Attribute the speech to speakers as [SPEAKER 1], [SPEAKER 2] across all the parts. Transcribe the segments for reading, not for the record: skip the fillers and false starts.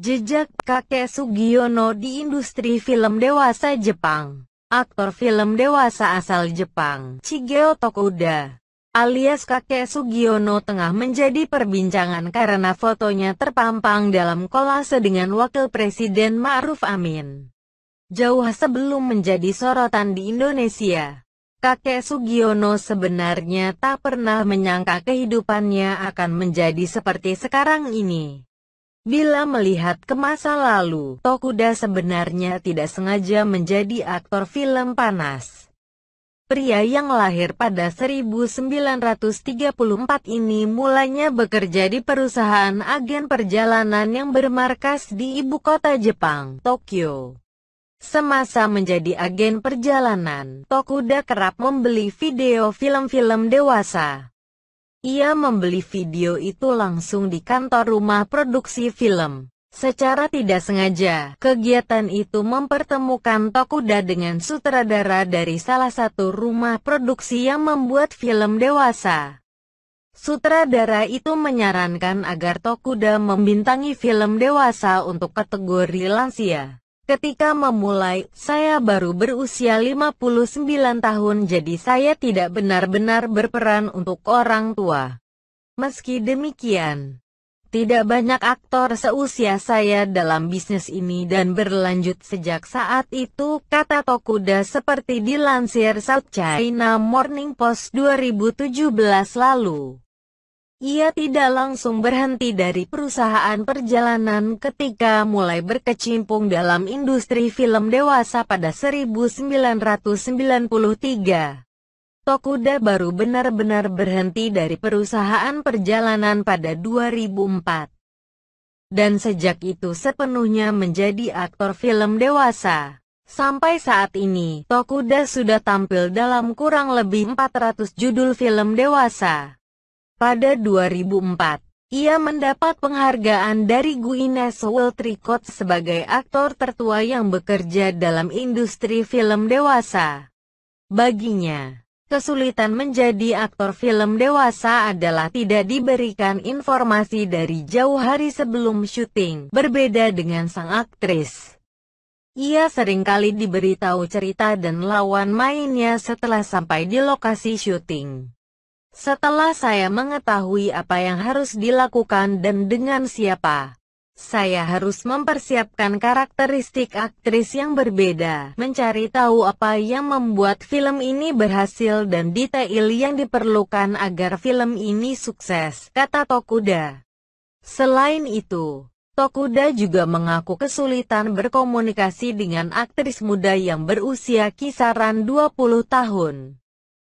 [SPEAKER 1] Jejak kakek Sugiono di industri film dewasa Jepang. Aktor film dewasa asal Jepang, Shigeo Tokuda, alias kakek Sugiono tengah menjadi perbincangan karena fotonya terpampang dalam kolase dengan Wakil Presiden Ma'ruf Amin. Jauh sebelum menjadi sorotan di Indonesia, kakek Sugiono sebenarnya tak pernah menyangka kehidupannya akan menjadi seperti sekarang ini. Bila melihat ke masa lalu, Tokuda sebenarnya tidak sengaja menjadi aktor film panas. Pria yang lahir pada 1934 ini mulanya bekerja di perusahaan agen perjalanan yang bermarkas di ibu kota Jepang, Tokyo. Semasa menjadi agen perjalanan, Tokuda kerap membeli video film-film dewasa. Ia membeli video itu langsung di kantor rumah produksi film. Secara tidak sengaja, kegiatan itu mempertemukan Tokuda dengan sutradara dari salah satu rumah produksi yang membuat film dewasa. Sutradara itu menyarankan agar Tokuda membintangi film dewasa untuk kategori lansia. Ketika memulai, saya baru berusia 59 tahun jadi saya tidak benar-benar berperan untuk orang tua. Meski demikian, tidak banyak aktor seusia saya dalam bisnis ini dan berlanjut sejak saat itu, kata Tokuda seperti dilansir South China Morning Post 2017 lalu. Ia tidak langsung berhenti dari perusahaan perjalanan ketika mulai berkecimpung dalam industri film dewasa pada 1993. Tokuda baru benar-benar berhenti dari perusahaan perjalanan pada 2004. Dan sejak itu sepenuhnya menjadi aktor film dewasa. Sampai saat ini, Tokuda sudah tampil dalam kurang lebih 400 judul film dewasa. Pada 2004, ia mendapat penghargaan dari Guinness World Record sebagai aktor tertua yang bekerja dalam industri film dewasa. Baginya, kesulitan menjadi aktor film dewasa adalah tidak diberikan informasi dari jauh hari sebelum syuting, berbeda dengan sang aktris. Ia seringkali diberitahu cerita dan lawan mainnya setelah sampai di lokasi syuting. Setelah saya mengetahui apa yang harus dilakukan dan dengan siapa, saya harus mempersiapkan karakteristik aktris yang berbeda, mencari tahu apa yang membuat film ini berhasil dan detail yang diperlukan agar film ini sukses, kata Tokuda. Selain itu, Tokuda juga mengaku kesulitan berkomunikasi dengan aktris muda yang berusia kisaran 20 tahun.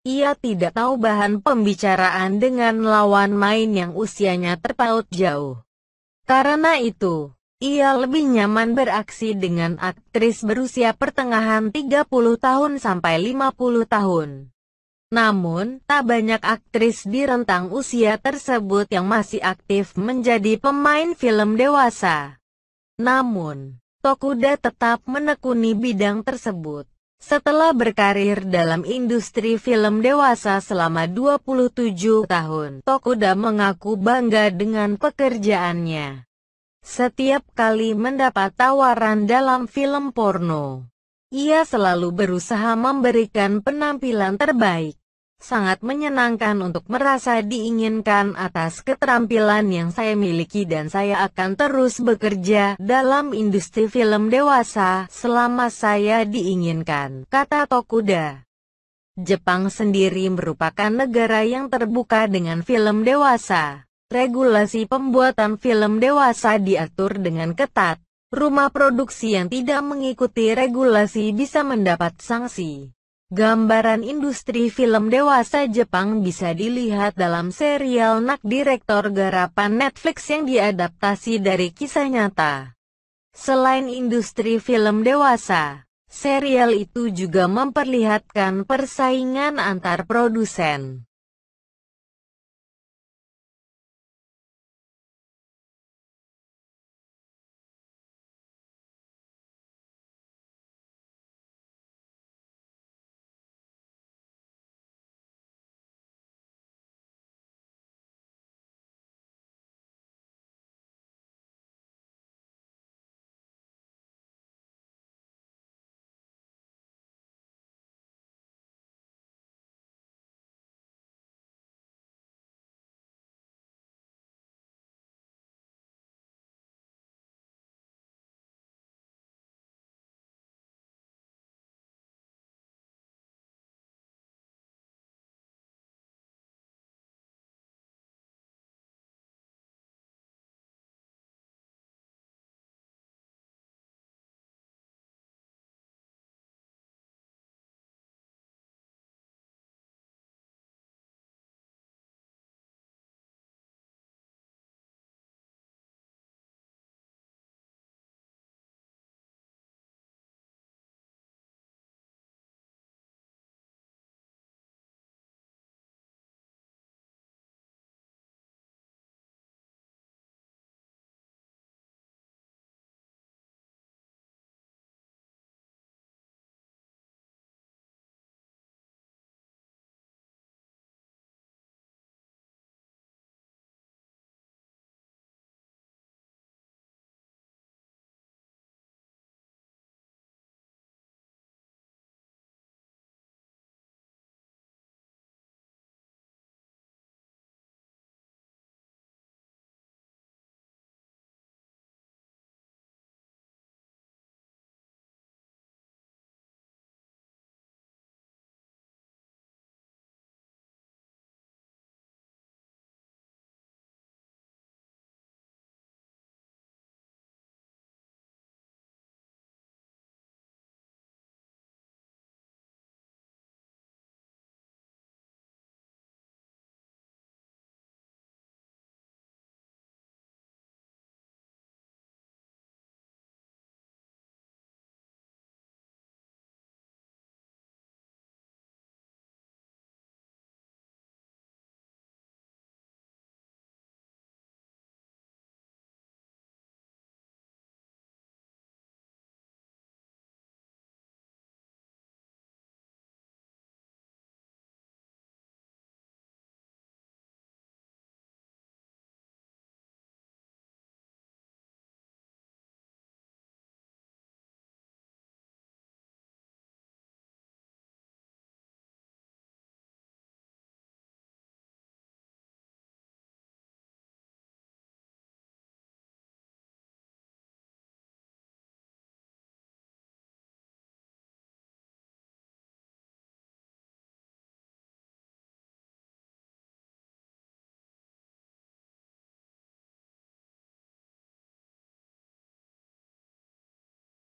[SPEAKER 1] Ia tidak tahu bahan pembicaraan dengan lawan main yang usianya terpaut jauh. Karena itu, ia lebih nyaman beraksi dengan aktris berusia pertengahan 30 tahun sampai 50 tahun. Namun, tak banyak aktris di rentang usia tersebut yang masih aktif menjadi pemain film dewasa. Namun, Tokuda tetap menekuni bidang tersebut. Setelah berkarir dalam industri film dewasa selama 27 tahun, Tokuda mengaku bangga dengan pekerjaannya. Setiap kali mendapat tawaran dalam film porno, ia selalu berusaha memberikan penampilan terbaik. Sangat menyenangkan untuk merasa diinginkan atas keterampilan yang saya miliki dan saya akan terus bekerja dalam industri film dewasa selama saya diinginkan, kata Tokuda. Jepang sendiri merupakan negara yang terbuka dengan film dewasa. Regulasi pembuatan film dewasa diatur dengan ketat. Rumah produksi yang tidak mengikuti regulasi bisa mendapat sanksi. Gambaran industri film dewasa Jepang bisa dilihat dalam serial Nak Direktor garapan Netflix yang diadaptasi dari kisah nyata. Selain industri film dewasa, serial itu juga memperlihatkan persaingan antar produsen.